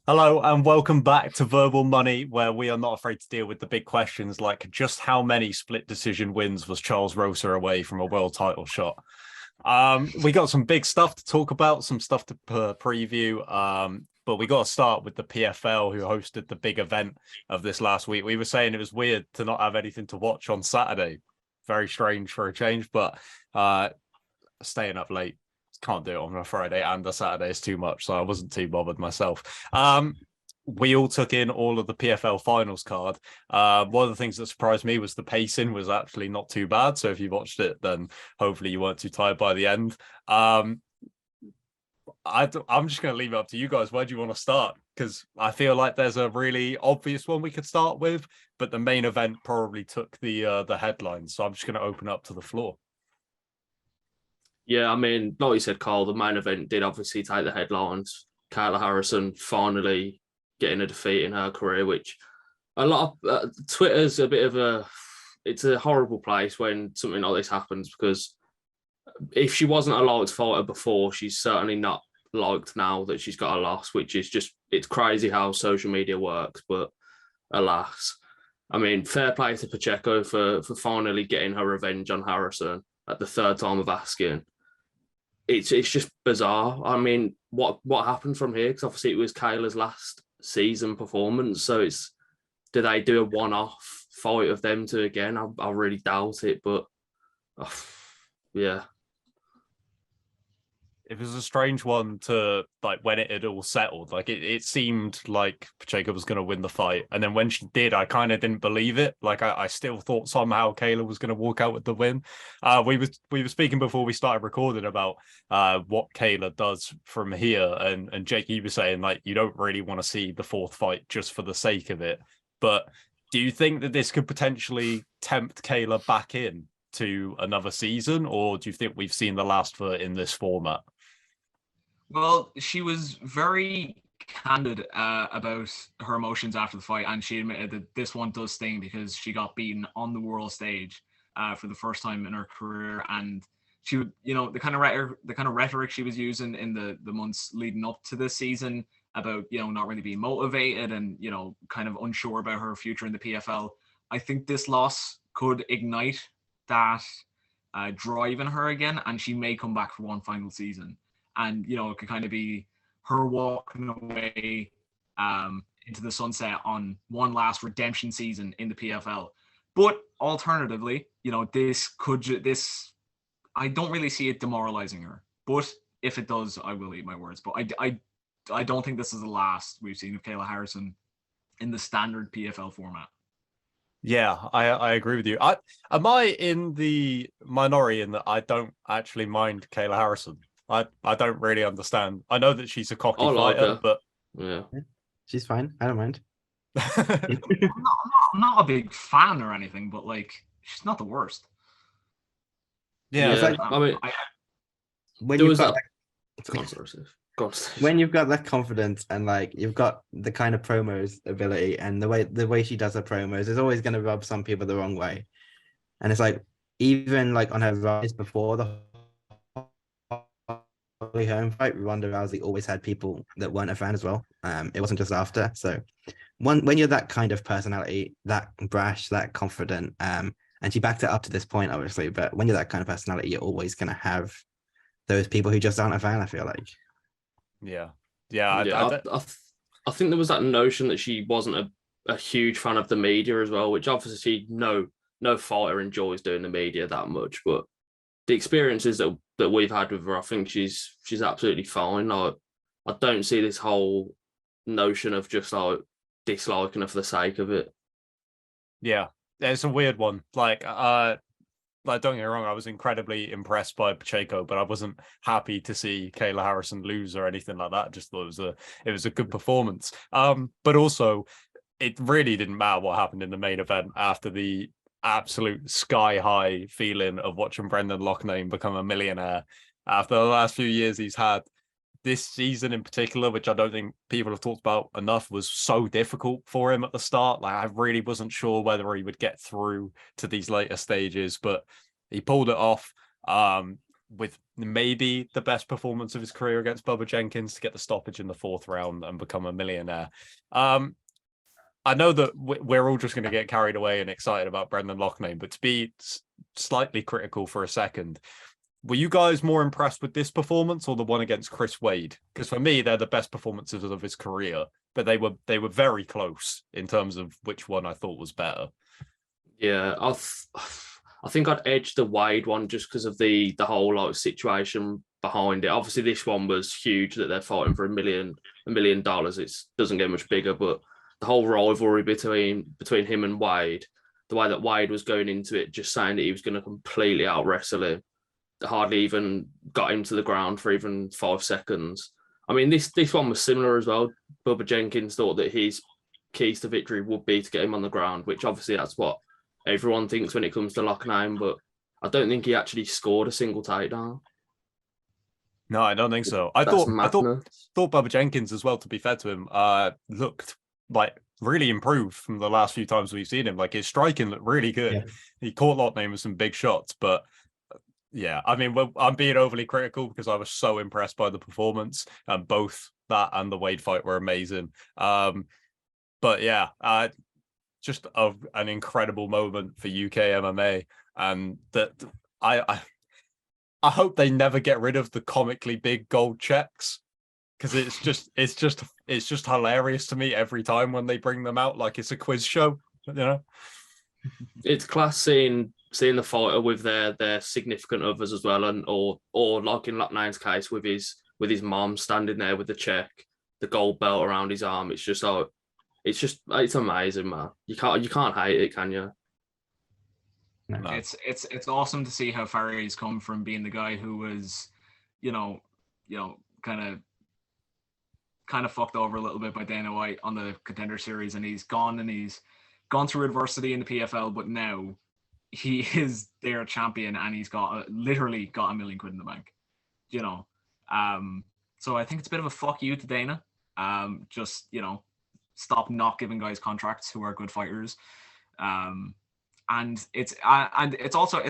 Hello and welcome back to Verbal Money, where we are not afraid to deal with the big questions like just how many split decision wins was Charles Rosa away from a world title shot? We got some big stuff to talk about, some stuff to preview, but we got to start with the PFL, who hosted the big event of this last week. We were saying it was weird to not have anything to watch on Saturday. Very strange for a change, but staying up late, can't do it on a Friday and a Saturday is too much, so I wasn't too bothered myself. We all took in all of the PFL finals card. One of the things that surprised me was the pacing was actually not too bad. So if you watched it, then hopefully you weren't too tired by the end. I'm just going to leave it up to you guys. Where do you want to start? Because I feel like there's a really obvious one we could start with, but the main event probably took the headlines. So I'm just going to open up to the floor. Yeah, I mean, like you said, Carl, the main event did obviously take the headlines. Kayla Harrison finally getting a defeat in her career, which a lot of Twitter's a bit of it's a horrible place when something like this happens, because if she wasn't a liked fighter before, she's certainly not liked now that she's got a loss, which is just, it's crazy how social media works. But alas, I mean, fair play to Pacheco for finally getting her revenge on Harrison at the third time of asking. It's just bizarre. I mean, what happened from here? Because obviously it was Kayla's last season performance. So do they do a one-off fight of them two again? I really doubt it. But yeah, It was a strange one to like when it had all settled. Like it seemed like Pacheco was going to win the fight, and then when she did, I kind of didn't believe it. Like I still thought somehow Kayla was going to walk out with the win. We were speaking before we started recording about what Kayla does from here, and Jake, you were saying like you don't really want to see the fourth fight just for the sake of it. But do you think that this could potentially tempt Kayla back in to another season, or do you think we've seen the last of her in this format? Well, she was very candid about her emotions after the fight, and she admitted that this one does sting because she got beaten on the world stage for the first time in her career, and she would, the kind of rhetoric she was using in the months leading up to this season about not really being motivated and kind of unsure about her future in the PFL. I think this loss could ignite that drive in her again, and she may come back for one final season. And it could kind of be her walking away into the sunset on one last redemption season in the PFL. But alternatively, this I don't really see it demoralizing her. But if it does, I will eat my words. But I don't think this is the last we've seen of Kayla Harrison in the standard PFL format. Yeah, I agree with you. Am I in the minority in that I don't actually mind Kayla Harrison? I don't really understand. I know that she's a cocky I like fighter, her. but Yeah, She's fine. I don't mind. I'm not a big fan or anything, but like she's not the worst. yeah, like- I mean, When there you've was got that. that, God, sorry, Steve. God, Steve. when you've got that confidence and like you've got the kind of promos ability and the way she does her promos is always going to rub some people the wrong way. And it's like even like on her rise before the Holly Holm fight, Ronda Rousey always had people that weren't a fan as well. It wasn't just after. So when you're that kind of personality, that brash, that confident, and she backed it up to this point, obviously. But when you're that kind of personality, you're always going to have those people who just aren't a fan. I feel like. yeah. I think there was that notion that she wasn't a huge fan of the media as well, which obviously no fighter enjoys doing the media that much. But the experiences that we've had with her, I think she's absolutely fine. I don't see this whole notion of just like disliking her for the sake of it. Yeah, it's a weird one. Like don't get me wrong, I was incredibly impressed by Pacheco, but I wasn't happy to see Kayla Harrison lose or anything like that. Just thought it was a good performance. But also it really didn't matter what happened in the main event after the absolute sky high feeling of watching Brendan Loughnane become a millionaire after the last few years he's had. This season in particular, which I don't think people have talked about enough, was so difficult for him at the start. Like I really wasn't sure whether he would get through to these later stages, but he pulled it off. with maybe the best performance of his career against Bubba Jenkins to get the stoppage in the 4th round and become a millionaire. I know that we're all just going to get carried away and excited about Brendan Loughnane, but to be slightly critical for a second, were you guys more impressed with this performance or the one against Chris Wade? Because for me, they're the best performances of his career, but they were very close in terms of which one I thought was better. Yeah, I think I'd edge the Wade one just because of the whole like situation behind it. Obviously, this one was huge that they're fighting for $1 million. It doesn't get much bigger, but the whole rivalry between him and Wade, the way that Wade was going into it, just saying that he was going to completely out wrestle him, hardly even got him to the ground for even 5 seconds. I mean, this one was similar as well. Bubba Jenkins thought that his keys to victory would be to get him on the ground, which obviously that's what everyone thinks when it comes to Loughnane, but I don't think he actually scored a single takedown. No, I don't think so. I thought Bubba Jenkins as well, to be fair to him, looked like really improved from the last few times we've seen him. Like his striking looked really good. Yeah. He caught Loughnane with some big shots, but yeah, I mean, I'm being overly critical because I was so impressed by the performance, and both that and the Wade fight were amazing. But yeah, just an incredible moment for UK MMA, and that I hope they never get rid of the comically big gold checks, because it's just hilarious to me every time when they bring them out like it's a quiz show, you know. It's class seeing the fighter with their significant others as well, and or like in Loughnane case with his mom standing there with the check, the gold belt around his arm. It's amazing, man. You can't hate it, can you? No. It's awesome to see how far he's come from being the guy who was, kind of fucked over a little bit by Dana White on the Contender Series, and he's gone through adversity in the PFL, but now he is their champion, and he's literally got $1 million in the bank. So I think it's a bit of a fuck you to Dana. Just stop not giving guys contracts who are good fighters. And it's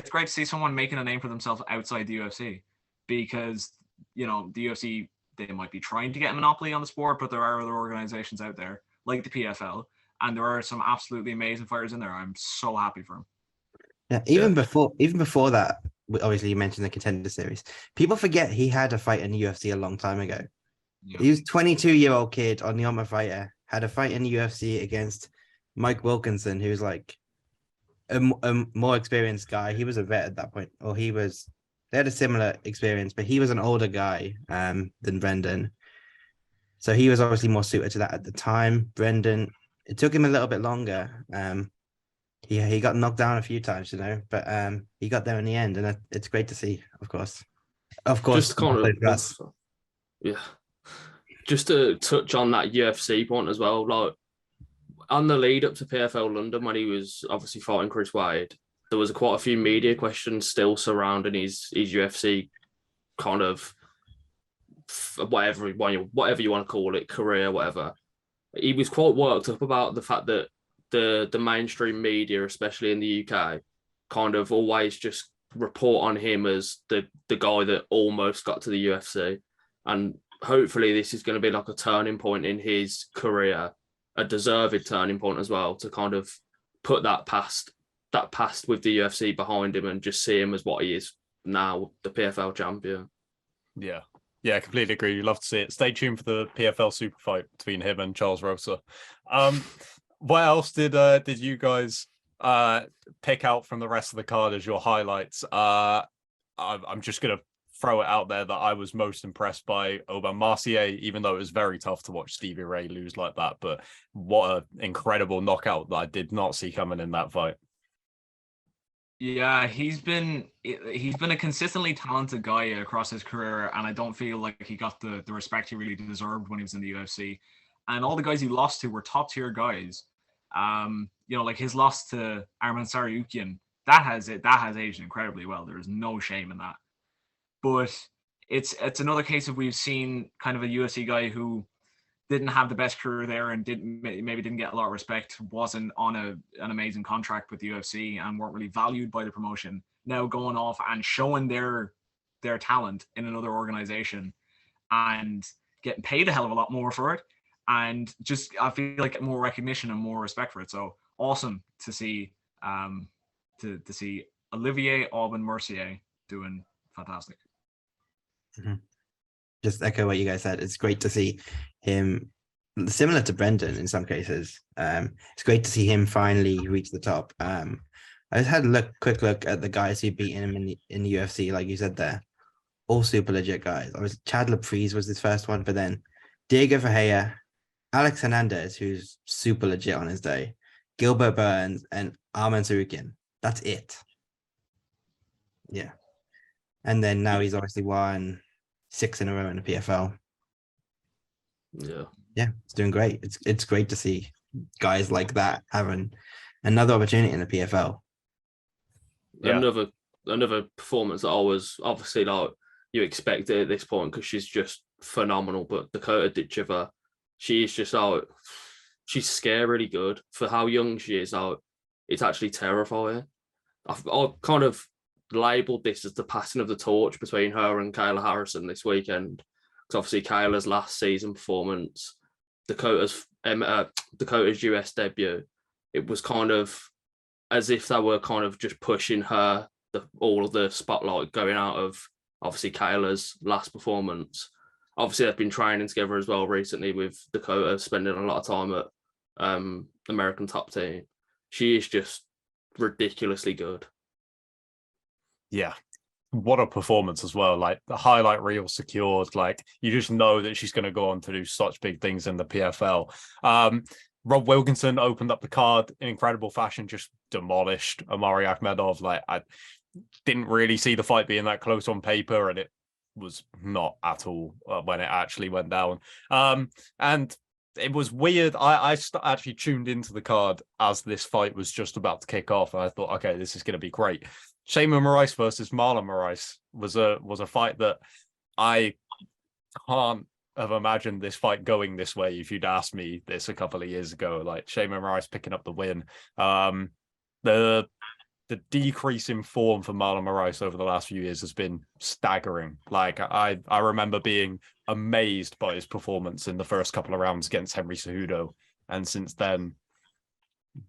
great to see someone making a name for themselves outside the UFC, because the UFC, they might be trying to get a monopoly on the sport, but there are other organizations out there like the PFL, and there are some absolutely amazing fighters in there. I'm so happy for him. Yeah, even before that, obviously you mentioned the Contender Series. People forget he had a fight in the UFC a long time ago. Yeah. He was 22-year-old kid on the Ultimate Fighter, had a fight in the UFC against Mike Wilkinson, who's like a more experienced guy. He was a vet at that point, or they had a similar experience, but he was an older guy than Brendan. So he was obviously more suited to that at the time. Brendan, it took him a little bit longer. He got knocked down a few times, but he got there in the end, and it's great to see, of course. Just just to touch on that UFC point as well, like on the lead up to PFL London, when he was obviously fighting Chris Wade, there was quite a few media questions still surrounding his UFC kind of whatever you want to call it, career, whatever. He was quite worked up about the fact that the mainstream media, especially in the UK, kind of always just report on him as the guy that almost got to the UFC. And hopefully this is going to be like a turning point in his career, a deserved turning point as well, to kind of put that past with the UFC behind him and just see him as what he is now, the PFL champion. Yeah, completely agree. You'd love to see it. Stay tuned for the PFL super fight between him and Charles Rosa. What else did you guys pick out from the rest of the card as your highlights? I'm just going to throw it out there that I was most impressed by Aubin Mercier, even though it was very tough to watch Stevie Ray lose like that. But what an incredible knockout that I did not see coming in that fight. Yeah, he's been a consistently talented guy across his career, and I don't feel like he got the respect he really deserved when he was in the UFC. And all the guys he lost to were top tier guys. Like his loss to Arman Tsarukyan, that has aged incredibly well. There's no shame in that. But it's another case of we've seen kind of a UFC guy who didn't have the best career there and maybe didn't get a lot of respect, wasn't on an amazing contract with the UFC, and weren't really valued by the promotion. Now going off and showing their their talent in another organization and getting paid a hell of a lot more for it. And just, I feel like more recognition and more respect for it. So awesome to see, to see Olivier Aubin-Mercier doing fantastic. Mm-hmm. Just echo what you guys said. It's great to see him, similar to Brendan in some cases. It's great to see him finally reach the top. I just had a quick look at the guys who beat him in the UFC, like you said there. All super legit guys. Chad Laprise was his first one, but then Diego Ferreira, Alex Hernandez, who's super legit on his day, Gilbert Burns, and Arman Sarukian. That's it. Yeah. And then now he's obviously won 6 in a row in the PFL. Yeah, it's doing great. It's great to see guys like that having another opportunity in the PFL. Yeah. Another performance that I was obviously like you expect it at this point because she's just phenomenal. But Dakota Ditcheva, she's just out. She's scarily good for how young she is. Out, it's actually terrifying. I've kind of labelled this as the passing of the torch between her and Kayla Harrison this weekend. Because obviously Kayla's last season performance, Dakota's US debut, it was kind of as if they were kind of just pushing her, all of the spotlight going out of obviously Kayla's last performance. Obviously, they've been training together as well recently with Dakota, spending a lot of time at American Top Team. She is just ridiculously good. Yeah. What a performance as well. Like the highlight reel secured. Like you just know that she's going to go on to do such big things in the PFL. Rob Wilkinson opened up the card in incredible fashion, just demolished Amari Akhmedov. Like I didn't really see the fight being that close on paper, and it was not at all when it actually went down. And it was weird. I actually tuned into the card as this fight was just about to kick off, and I thought, okay, this is going to be great. Shayman Moraes versus Marlon Moraes was a fight that I can't have imagined this fight going this way if you'd asked me this a couple of years ago. Like Shayman Moraes picking up the win. The decrease in form for Marlon Moraes over the last few years has been staggering. Like I remember being amazed by his performance in the first couple of rounds against Henry Cejudo, and since then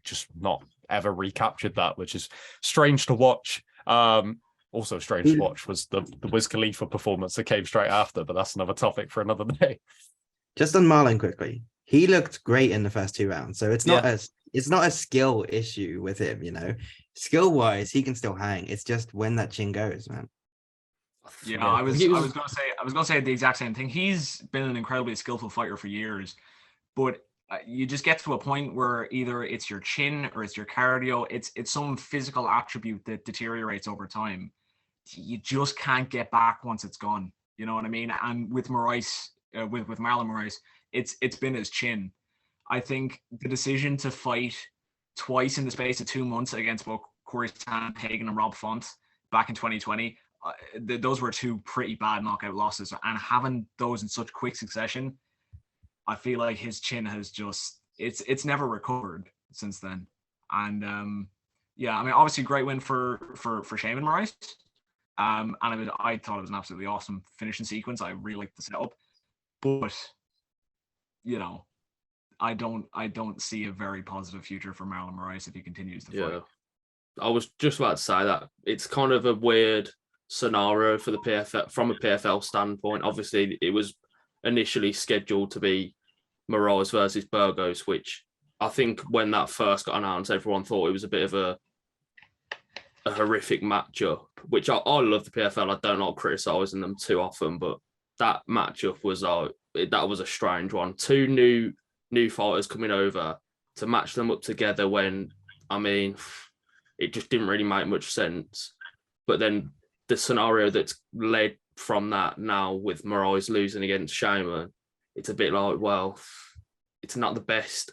just not ever recaptured that, which is strange to watch. Also strange to watch was the Wiz Khalifa performance that came straight after, but that's another topic for another day. Just on Marlon quickly, he looked great in the first 2 rounds, so it's not a skill issue with him, you know. Skill wise, he can still hang. It's just when that chin goes, man. Yeah, I was gonna say the exact same thing. He's been an incredibly skillful fighter for years, but you just get to a point where either it's your chin or it's your cardio. It's some physical attribute that deteriorates over time. You just can't get back once it's gone. You know what I mean? And with Moraes, with Marlon Moraes, it's been his chin. I think the decision to fight twice in the space of 2 months against both Corey Sandhagen and Rob Font back in 2020, those were 2 pretty bad knockout losses. And having those in such quick succession, I feel like his chin has just it's never recovered since then. And yeah, I mean, obviously great win for Shayman Moraes. And I thought it was an absolutely awesome finishing sequence. I really liked the setup, but you know, I don't see a very positive future for Marlon Moraes if he continues to fight. I was just about to say that it's kind of a weird scenario for the PFL from a PFL standpoint. Obviously, it was initially scheduled to be Moraes versus Burgos, which I think when that first got announced, everyone thought it was a bit of a horrific matchup, which I love the PFL. I don't like criticising them too often, but that matchup was that was a strange one. 2 new fighters coming over to match them up together when, I mean, it just didn't really make much sense. But then the scenario that's led from that now with Moraes losing against Shayman, it's a bit like, well, it's not the best.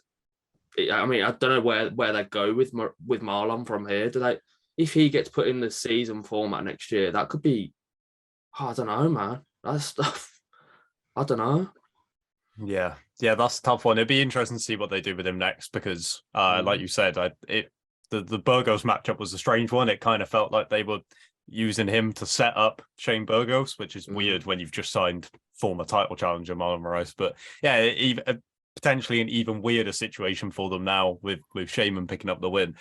I mean, I don't know where they go with Marlon from here. Do they, if he gets put in the season format next year, that could be, I don't know, man. That's I don't know. Yeah, that's a tough one. It'd be interesting to see what they do with him next because, like you said, the Burgos matchup was a strange one. It kind of felt like they were using him to set up Shane Burgos, which is weird when you've just signed former title challenger Marlon Moraes. But yeah, even potentially an even weirder situation for them now with Shaman picking up the win.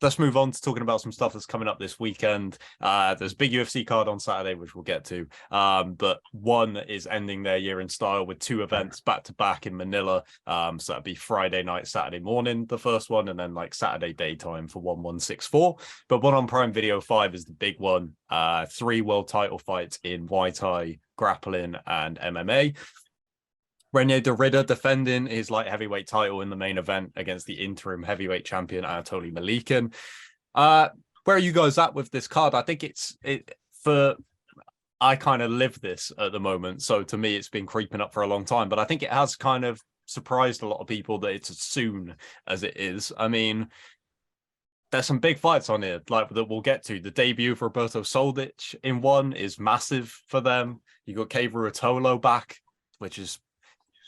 Let's move on to talking about some stuff that's coming up this weekend. There's a big UFC card on Saturday, which we'll get to. But one is ending their year in style with 2 events back to back in Manila. So that'd be Friday night, Saturday morning, the first one, and then like Saturday daytime for 1164. But one on Prime Video 5 is the big one. 3 world title fights in Muay Thai, grappling, and MMA. Renier Derrida defending his light heavyweight title in the main event against the interim heavyweight champion Anatoly Malikin. Where are you guys at with this card? I think I kind of live this at the moment, so to me it's been creeping up for a long time, but I think it has kind of surprised a lot of people that it's as soon as it is. I mean, there's some big fights on here, like that we'll get to. The debut of Roberto Soldic in one is massive for them. You got Cave Ruotolo back, which is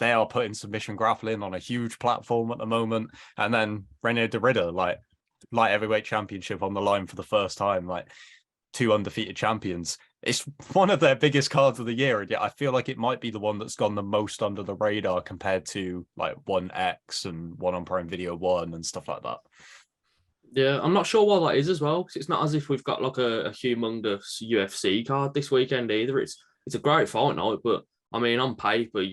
they are putting submission grappling on a huge platform at the moment. And then Renier Derrida, like light heavyweight championship on the line for the first time, like 2 undefeated champions. It's one of their biggest cards of the year. And yet I feel like it might be the one that's gone the most under the radar compared to like 1X and one on Prime Video 1 and stuff like that. Yeah, I'm not sure why that is as well, because it's not as if we've got like a humongous UFC card this weekend either. It's a great fight night, but I mean, on paper,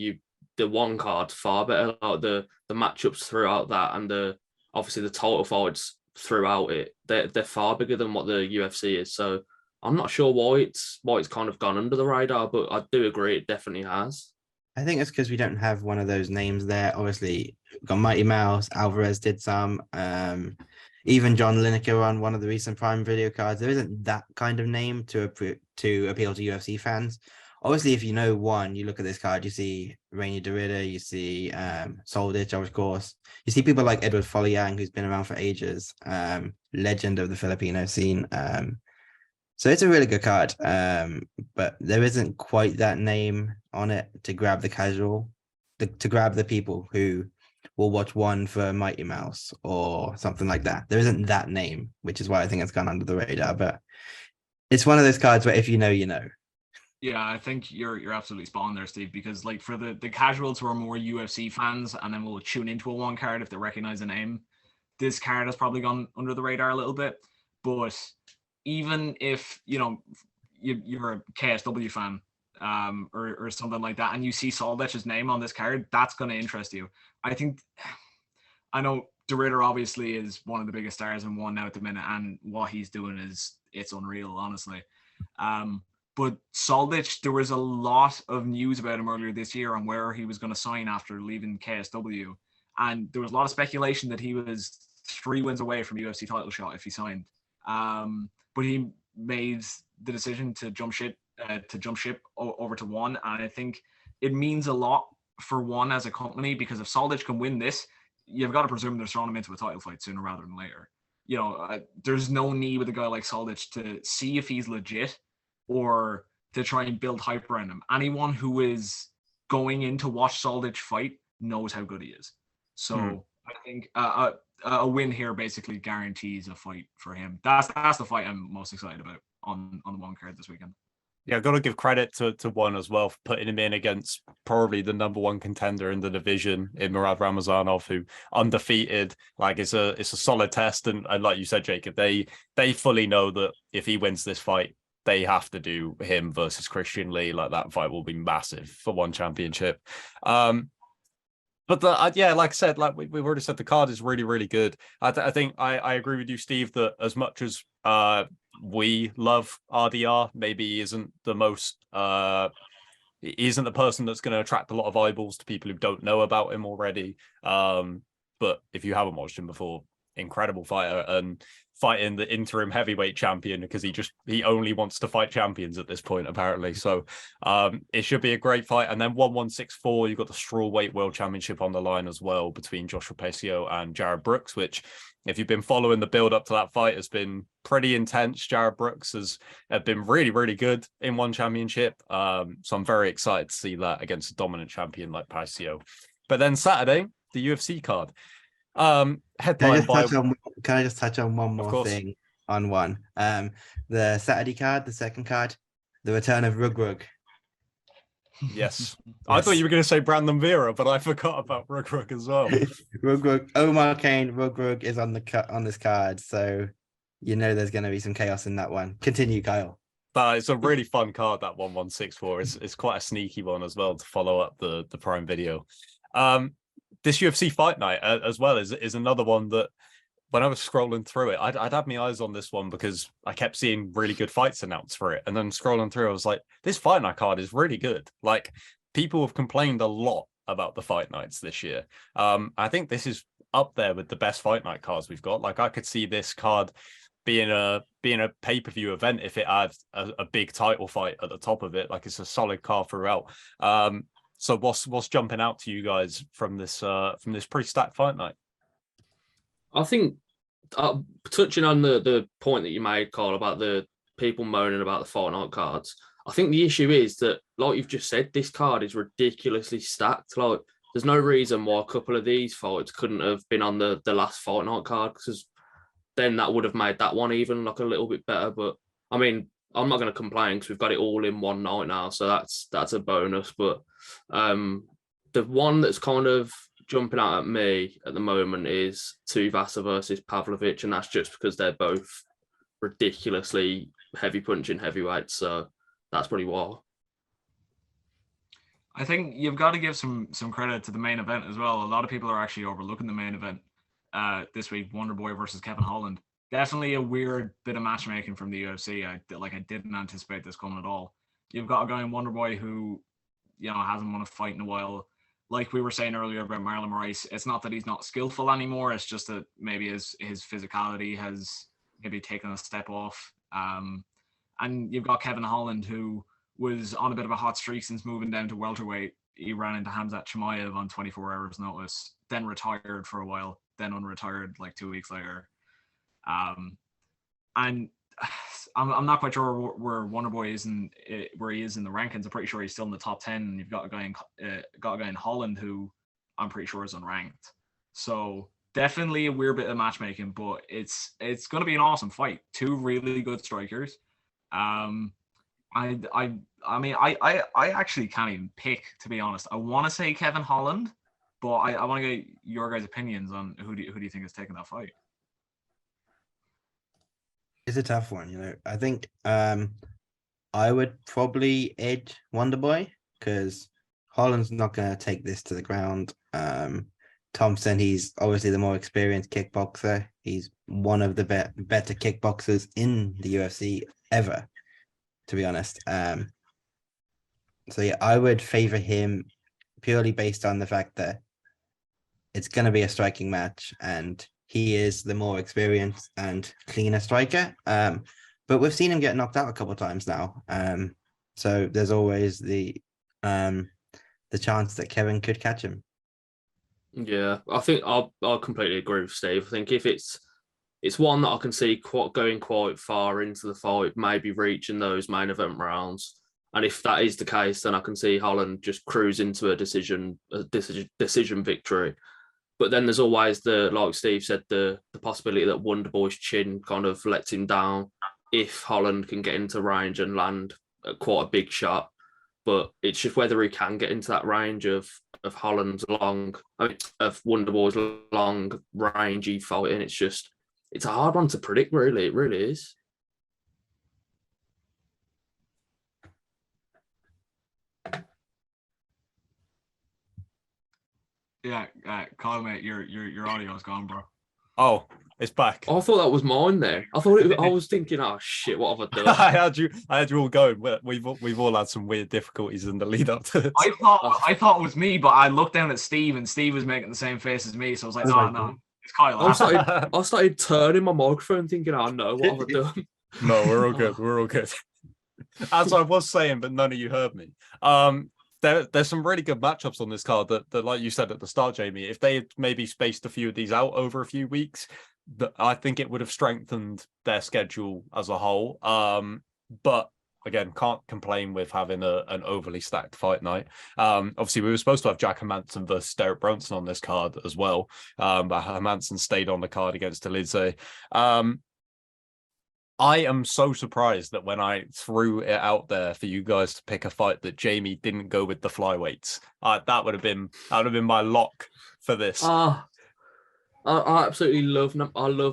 the one card far better. Like the matchups throughout that, and obviously the title fights throughout it, they're far bigger than what the UFC is. So I'm not sure why it's kind of gone under the radar, but I do agree it definitely has. I think it's because we don't have one of those names there. Obviously, we've got Mighty Mouse, Alvarez did some. Even John Lineker on one of the recent Prime Video cards. There isn't that kind of name to appeal to UFC fans. Obviously, if you know one, you look at this card, you see Renier Derrida, you see Soldic, of course. You see people like Edward Folleyang, who's been around for ages, legend of the Filipino scene. So it's a really good card, but there isn't quite that name on it to grab the casual, to grab the people who will watch one for Mighty Mouse or something like that. There isn't that name, which is why I think it's gone under the radar. But it's one of those cards where if you know, you know. Yeah, I think you're absolutely spot on there, Steve, because like for the casuals who are more UFC fans and then will tune into a one card if they recognize the name, this card has probably gone under the radar a little bit. But even if, you know, you're a KSW fan or something like that, and you see Soldic's name on this card, that's going to interest you. I know Derrida obviously is one of the biggest stars in one now at the minute, and what he's doing it's unreal, honestly. But Soldic, there was a lot of news about him earlier this year on where he was going to sign after leaving KSW. And there was a lot of speculation that he was 3 wins away from a UFC title shot if he signed. But he made the decision to jump ship over to One. And I think it means a lot for One as a company, because if Soldic can win this, you've got to presume they're throwing him into a title fight sooner rather than later. You know, there's no need with a guy like Soldic to see if he's legit or to try and build hype around him. Anyone who is going in to watch Soldic fight knows how good he is. So I think a win here basically guarantees a fight for him. That's the fight I'm most excited about on the one card this weekend. Yeah, I've got to give credit to One as well for putting him in against probably the number 1 contender in the division in Murad Ramazanov, who undefeated. Like it's a solid test, and like you said, Jacob, they fully know that if he wins this fight, they have to do him versus Christian Lee. Like that fight will be massive for One championship. But yeah, like I said, like we've already said, the card is really, really good. I think I agree with you, Steve, that as much as we love RDR, maybe he isn't the most he isn't the person that's going to attract a lot of eyeballs to people who don't know about him already. But if you haven't watched him before, incredible fighter, and fighting the interim heavyweight champion because he only wants to fight champions at this point, apparently. So it should be a great fight. And then 1164, you've got the strawweight world championship on the line as well between Joshua Pesio and Jared Brooks, which, if you've been following the build up to that fight, has been pretty intense. Jared Brooks has been really, really good in one championship. So I'm very excited to see that against a dominant champion like Pesio. But then Saturday, the UFC card. Can I just touch on one more thing on one. The Saturday card, the second card, the return of Rug. Yes. I thought you were going to say Brandon Vera, but I forgot about Rug as well. Rug, Omar Kane, Rug is on this card, so you know there's going to be some chaos in that one. Continue, Kyle. But it's a really fun card, that 1164. It's quite a sneaky one as well to follow up the Prime Video. This UFC Fight Night as well is another one that when I was scrolling through it, I'd had my eyes on this one because I kept seeing really good fights announced for it. And then scrolling through, I was like, this Fight Night card is really good. Like, people have complained a lot about the Fight Nights this year. I think this is up there with the best Fight Night cards we've got. Like, I could see this card being a pay-per-view event if it had a big title fight at the top of it. Like, it's a solid card throughout. So what's jumping out to you guys from this pretty stacked Fight Night? I think touching on the point that you made, Carl, about the people moaning about the Fight Night cards, I think the issue is that, like you've just said, this card is ridiculously stacked. Like, there's no reason why a couple of these fights couldn't have been on the last Fight Night card, because then that would have made that one even like a little bit better. But I mean, I'm not going to complain because we've got it all in one night now, so that's a bonus. But the one that's kind of jumping out at me at the moment is Tuivasa versus Pavlovich, and that's just because they're both ridiculously heavy punching heavyweights. So that's probably why. I think you've got to give some credit to the main event as well. A lot of people are actually overlooking the main event this week, Wonderboy versus Kevin Holland. Definitely a weird bit of matchmaking from the UFC. I didn't anticipate this coming at all. You've got a guy in Wonderboy who, hasn't won a fight in a while. Like we were saying earlier about Marlon Moraes, it's not that he's not skillful anymore. It's just that maybe his physicality has maybe taken a step off. And you've got Kevin Holland, who was on a bit of a hot streak since moving down to welterweight. He ran into Hamzat Chimaev on 24 hours notice, then retired for a while, then unretired like 2 weeks later. And I'm not quite sure where Wonderboy is where he is in the rankings. I'm pretty sure he's still in the top 10. And you've got a guy in Holland who I'm pretty sure is unranked. So definitely a weird bit of matchmaking, but it's going to be an awesome fight. Two really good strikers. I mean, I actually can't even pick, to be honest. I want to say Kevin Holland, but I want to get your guys' opinions on who do you think is taking that fight. It's a tough one, I think I would probably edge Wonderboy because Holland's not going to take this to the ground. Thompson, he's obviously the more experienced kickboxer. He's one of the better kickboxers in the UFC ever, to be honest. So yeah, I would favor him purely based on the fact that it's going to be a striking match and he is the more experienced and cleaner striker. But we've seen him get knocked out a couple of times now. So there's always the chance that Kevin could catch him. Yeah, I think I'll completely agree with Steve. I think if it's one that I can see going quite far into the fight, maybe reaching those main event rounds. And if that is the case, then I can see Holland just cruise into a decision victory. But then there's always like Steve said, the possibility that Wonderboy's chin kind of lets him down if Holland can get into range and land quite a big shot. But it's just whether he can get into that range of Holland's of Wonderboy's long rangey fighting. It's a hard one to predict, really. It really is. Yeah, Kyle, mate, your audio is gone, bro. Oh, it's back. I thought that was mine there. I was thinking, oh shit, what have I done? I had you all going. We've all had some weird difficulties in the lead up to this. I thought it was me, but I looked down at Steve and Steve was making the same face as me. So I was like, no, it's Kyle. I started turning my microphone thinking, oh no, what have I done? No, we're all good. We're all good. As I was saying, but none of you heard me. There's some really good matchups on this card that, like you said at the start, Jamie, if they had maybe spaced a few of these out over a few weeks, I think it would have strengthened their schedule as a whole. But again, can't complain with having an overly stacked fight night. Obviously, we were supposed to have Jack Hermansson versus Derek Brunson on this card as well. But Hermansson stayed on the card against Elidze. I am so surprised that when I threw it out there for you guys to pick a fight, that Jamie didn't go with the flyweights. That would have been my lock for this. I absolutely love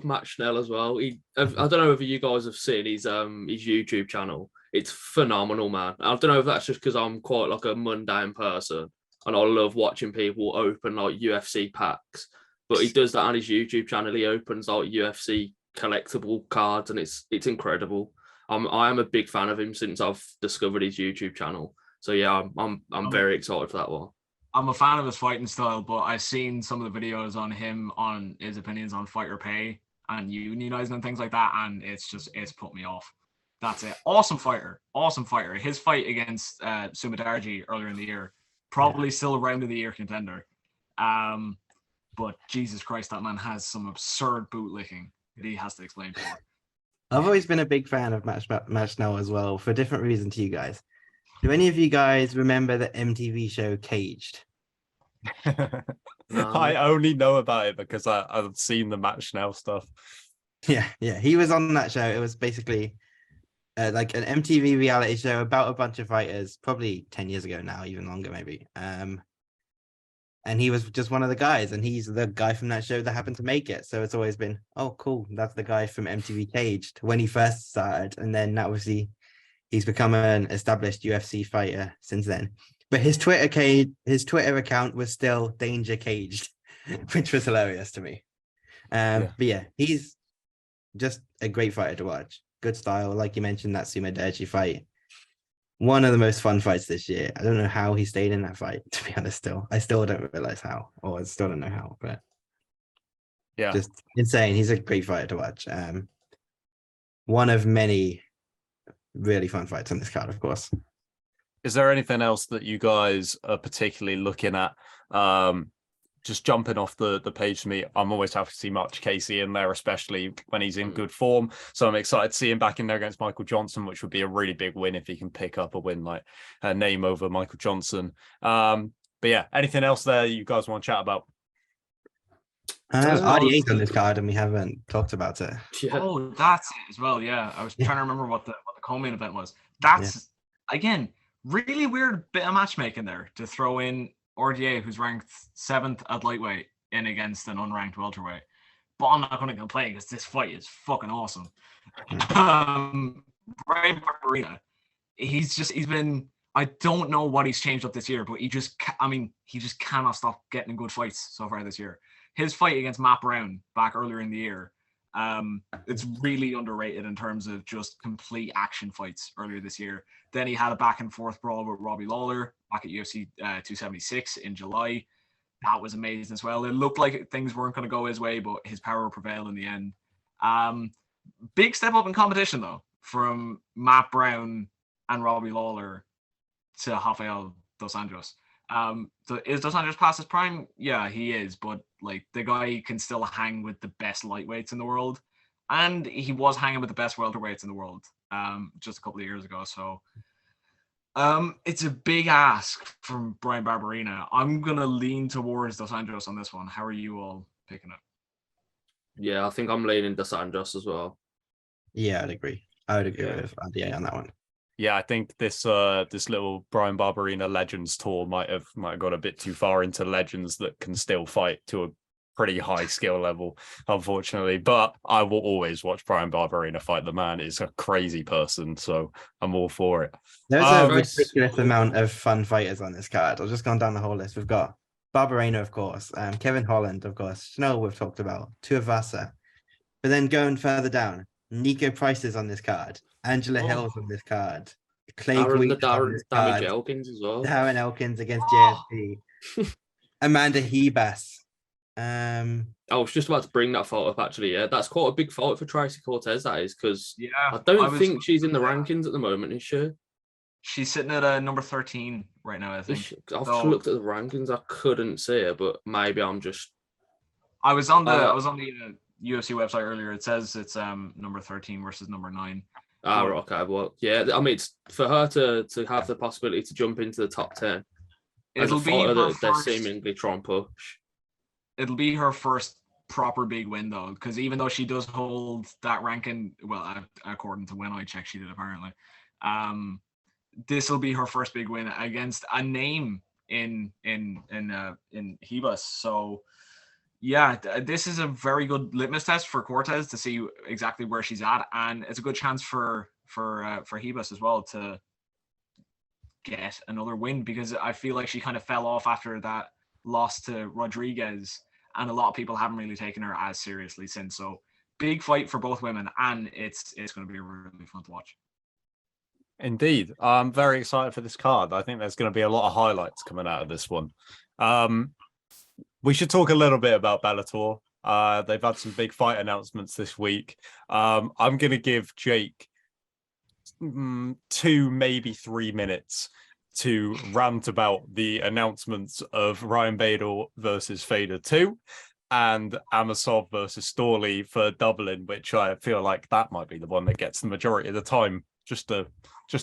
Matt Schnell as well. I don't know if you guys have seen his YouTube channel. It's phenomenal, man. I don't know if that's just because I'm quite like a mundane person and I love watching people open like UFC packs. But he does that on his YouTube channel. He opens like UFC collectible cards, and it's incredible. I am a big fan of him since I've discovered his YouTube channel. So yeah, I'm very excited for that one. I'm a fan of his fighting style, but I've seen some of the videos on him on his opinions on fighter pay and unionizing and things like that, and it's put me off. That's it. Awesome fighter. His fight against Sumidarji earlier in the year, probably still a round of the year contender. But Jesus Christ, that man has some absurd bootlicking that he has to explain for. I've always been a big fan of Matt Schnell as well, for a different reason to you guys. Do any of you guys remember the MTV show Caged? I only know about it because I've seen the Matt Schnell stuff. Yeah, he was on that show. It was basically like an MTV reality show about a bunch of fighters, probably 10 years ago now, even longer maybe. And he was just one of the guys, and he's the guy from that show that happened to make it. So it's always been, oh, cool, that's the guy from MTV Caged when he first started. And then obviously he's become an established UFC fighter since then. But his Twitter account was still Danger Caged, which was hilarious to me. But yeah, he's just a great fighter to watch. Good style, like you mentioned, that Sumidarji fight. One of the most fun fights this year. I don't know how he stayed in that fight, to be honest. I still don't realize how, or I still don't know how, but yeah, just insane. He's a great fighter to watch. One of many really fun fights on this card, of course. Is there anything else that you guys are particularly looking at? Just jumping off the page to me, I'm always happy to see March Casey in there, especially when he's in good form. So I'm excited to see him back in there against Michael Johnson, which would be a really big win if he can pick up a win like a name over Michael Johnson. But yeah, anything else there you guys want to chat about? RDA's on this card and we haven't talked about it. Yeah. Oh, that's it as well. Yeah, I was trying to remember what the co-main event was. That's again really weird bit of matchmaking there to throw in RDA, who's ranked 7th at lightweight, in against an unranked welterweight. But I'm not going to complain because this fight is fucking awesome. Brian Barberina, he's been, I don't know what he's changed up this year, but he just cannot stop getting in good fights so far this year. His fight against Matt Brown back earlier in the year, it's really underrated in terms of just complete action fights earlier this year. Then he had a back and forth brawl with Robbie Lawler back at UFC 276 in July. That was amazing as well. It looked like things weren't going to go his way, but his power prevailed in the end. Big step up in competition, though, from Matt Brown and Robbie Lawler to Rafael Dos Anjos. Is Dos Anjos past his prime? Yeah, he is, but like the guy can still hang with the best lightweights in the world, and he was hanging with the best welterweights in the world just a couple of years ago. So it's a big ask from Brian Barberina. I'm gonna lean towards Dos Anjos on this one. How are you all picking it? Yeah, I think I'm leaning Dos Anjos as well. Yeah, I'd agree. I would agree with RDA on that one. Yeah, I think this little Brian Barberina Legends tour might have got a bit too far into legends that can still fight to a pretty high skill level, unfortunately. But I will always watch Brian Barberina fight. The man is a crazy person, so I'm all for it. There's a ridiculous amount of fun fighters on this card. I've just gone down the whole list. We've got Barberina, of course, Kevin Holland, of course, Schnell we've talked about, Tuivasa. But then going further down, Nico Price is on this card. Angela Hill's on this card. Clay Guida on this card. Elkins as well. Darren Elkins against JSP. Amanda Hebas. I was just about to bring that photo up, actually. Yeah, that's quite a big photo for Tracy Cortez, that is, because I don't think she's in the rankings at the moment, is she? She's sitting at number 13 right now, I think. I've looked at the rankings. I couldn't see her, but maybe I'm just... I was on the UFC website earlier. It says it's number 13 versus number 9. Okay. Well, yeah. I mean, it's for her to have the possibility to jump into the top 10. It'll be her first, they're seemingly trying to push. It'll be her first proper big win though, because even though she does hold that ranking, well, according to when I checked, she did apparently. This will be her first big win against a name in Hebus. So yeah, this is a very good litmus test for Cortez to see exactly where she's at, and it's a good chance for Hebus as well to get another win, because I feel like she kind of fell off after that loss to Rodriguez, and a lot of people haven't really taken her as seriously since. So big fight for both women, and it's going to be really fun to watch. Indeed. I'm very excited for this card. I think there's going to be a lot of highlights coming out of this one. We should talk a little bit about Bellator. They've had some big fight announcements this week. I'm going to give Jake 2, maybe 3 minutes to rant about the announcements of Ryan Bader versus Fader 2 and Amosov versus Storley for Dublin, which I feel like that might be the one that gets the majority of the time. Just a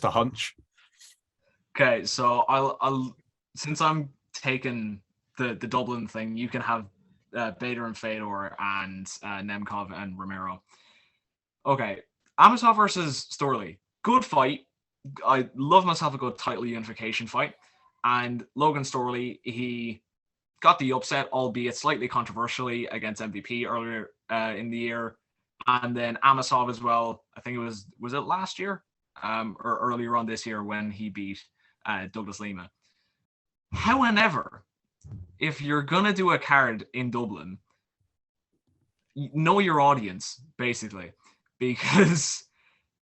hunch. Okay, so I'll since I'm taking the Dublin thing, you can have Bader and Fedor and Nemkov and Romero. Okay, Amosov versus Storley. Good fight. I love myself a good title unification fight. And Logan Storley, he got the upset, albeit slightly controversially, against MVP earlier in the year. And then Amosov as well. I think was it last year or earlier on this year when he beat Douglas Lima. However, if you're going to do a card in Dublin, know your audience, basically, because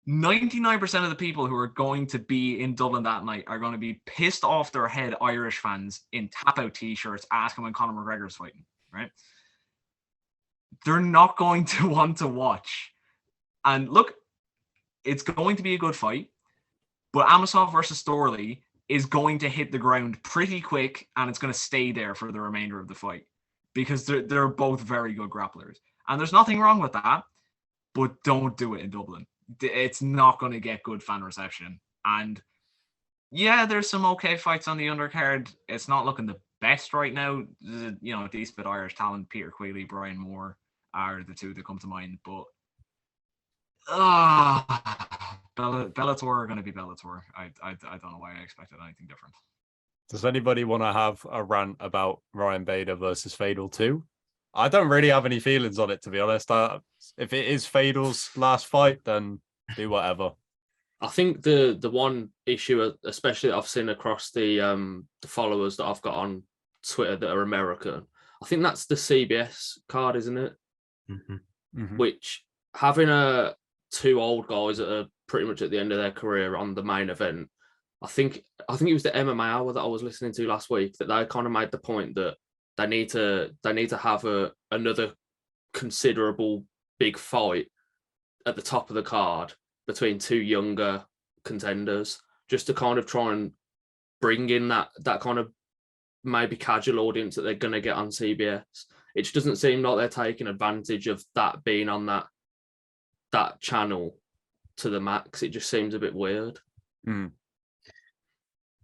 99% of the people who are going to be in Dublin that night are going to be pissed off their head Irish fans in tap-out t-shirts asking when Conor McGregor's fighting, right? They're not going to want to watch. And look, it's going to be a good fight, but Amosov versus Storley is going to hit the ground pretty quick, and it's going to stay there for the remainder of the fight because they're both very good grapplers. And there's nothing wrong with that, but don't do it in Dublin. It's not going to get good fan reception. And yeah, there's some okay fights on the undercard. It's not looking the best right now. You know, decent bit Irish talent. Peter Queally, Brian Moore are the two that come to mind. But Bellator are going to be Bellator. I don't know why I expected anything different. Does anybody want to have a rant about Ryan Bader versus Fadal 2? I don't really have any feelings on it, to be honest. If it is Fadal's last fight, then do whatever. I think the one issue, especially that I've seen across the followers that I've got on Twitter that are American, I think that's the CBS card, isn't it? Mm-hmm. Mm-hmm. Which having two old guys that are pretty much at the end of their career on the main event, I think it was the MMA Hour that I was listening to last week that they kind of made the point that they need to have another considerable big fight at the top of the card between two younger contenders, just to kind of try and bring in that kind of maybe casual audience that they're going to get on CBS. It just doesn't seem like they're taking advantage of that being on that channel to the max. It just seems a bit weird.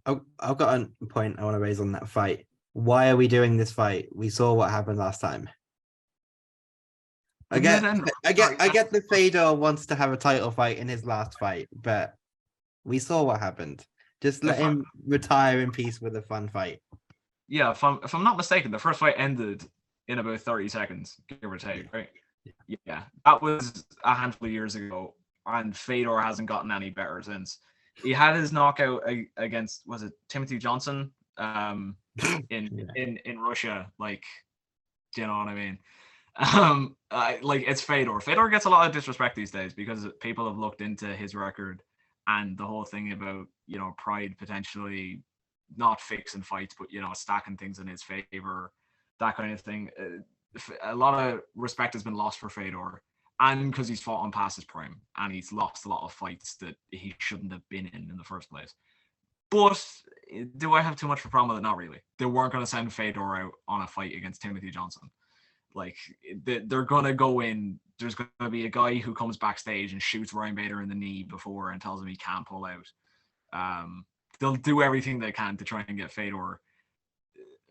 I've got a point I want to raise on that fight. Why are we doing this fight? We saw what happened last time. I get the Fedor wants to have a title fight in his last fight, but we saw what happened. Just let him retire in peace with a fun fight. Yeah, if I'm not mistaken, the first fight ended in about 30 seconds, give or take, right? Yeah, that was a handful of years ago, and Fedor hasn't gotten any better since. He had his knockout against, was it Timothy Johnson? In Russia, like, do you know what I mean? Like, it's Fedor. Fedor gets a lot of disrespect these days because people have looked into his record and the whole thing about, you know, Pride potentially not fixing fights, but, you know, stacking things in his favor, that kind of thing. A lot of respect has been lost for Fedor, and because he's fought on past his prime and he's lost a lot of fights that he shouldn't have been in the first place. But do I have too much of a problem with it? Not really. They weren't going to send Fedor out on a fight against Timothy Johnson. Like, they're going to go in. There's going to be a guy who comes backstage and shoots Ryan Bader in the knee before and tells him he can't pull out. They'll do everything they can to try and get Fedor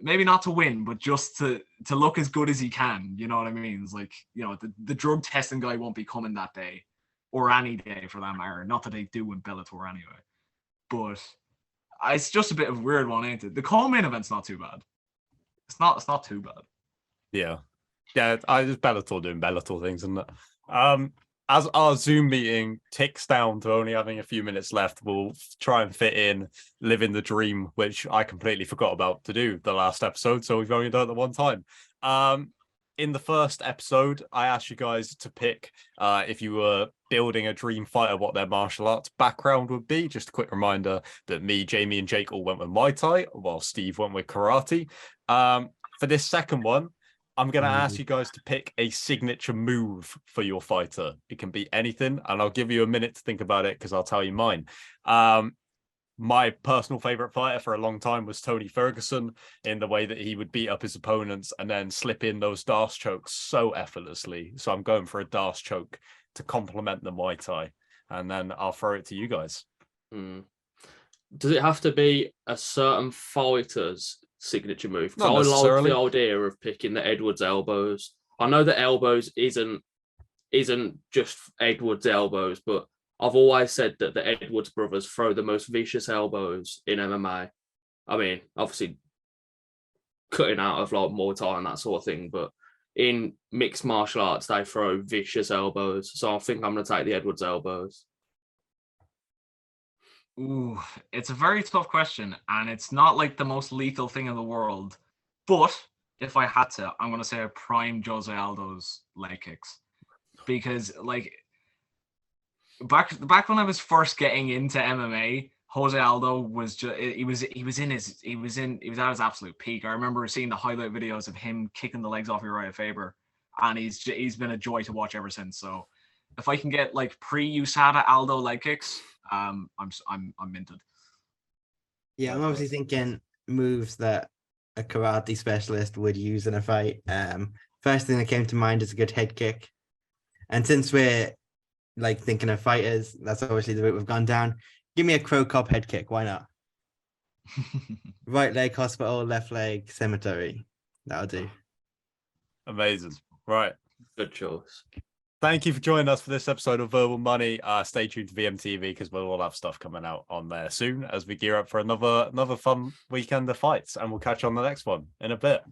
maybe not to win, but just to look as good as he can. You know what I mean? It's like, you know, the drug testing guy won't be coming that day, or any day for that matter. Not that they do in Bellator anyway. But it's just a bit of a weird one, ain't it? The co-main event's not too bad. It's not too bad. Yeah. I just Bellator doing Bellator things, and as our Zoom meeting ticks down to only having a few minutes left, we'll try and fit in Living the Dream, which I completely forgot about to do the last episode, so we've only done it the one time. In the first episode, I asked you guys to pick if you were building a dream fighter, what their martial arts background would be. Just a quick reminder that me, Jamie, and Jake all went with Muay Thai, while Steve went with karate. For this second one, I'm going to ask you guys to pick a signature move for your fighter. It can be anything, and I'll give you a minute to think about it because I'll tell you mine. My personal favorite fighter for a long time was Tony Ferguson, in the way that he would beat up his opponents and then slip in those Darce chokes so effortlessly. So I'm going for a Darce choke to complement the Muay Thai, and then I'll throw it to you guys. Does it have to be a certain fighter's signature move? Not Because I like necessarily. the idea of picking the Edwards elbows. I know that elbows isn't just Edwards elbows, but I've always said that the Edwards brothers throw the most vicious elbows in MMA. I mean, obviously cutting out of like Muay Thai and that sort of thing, but in mixed martial arts, they throw vicious elbows. So I think I'm going to take the Edwards elbows. Ooh, it's a very tough question, and it's not like the most lethal thing in the world. But if I had to, I'm going to say I prime Jose Aldo's leg kicks, because like back when I was first getting into MMA, Jose Aldo was just he was at his absolute peak. I remember seeing the highlight videos of him kicking the legs off Uriah Faber, and he's been a joy to watch ever since. So if I can get like pre-USADA Aldo leg kicks, I'm minted. Yeah, I'm obviously thinking moves that a karate specialist would use in a fight. First thing that came to mind is a good head kick. And since we're like thinking of fighters, that's obviously the route we've gone down. Give me a crow cop head kick. Why not? Right leg hospital, left leg cemetery. That'll do. Amazing. Right. Good choice. Thank you for joining us for this episode of Verbal Money. Stay tuned to VMTV because we'll all have stuff coming out on there soon as we gear up for another fun weekend of fights, and we'll catch you on the next one in a bit.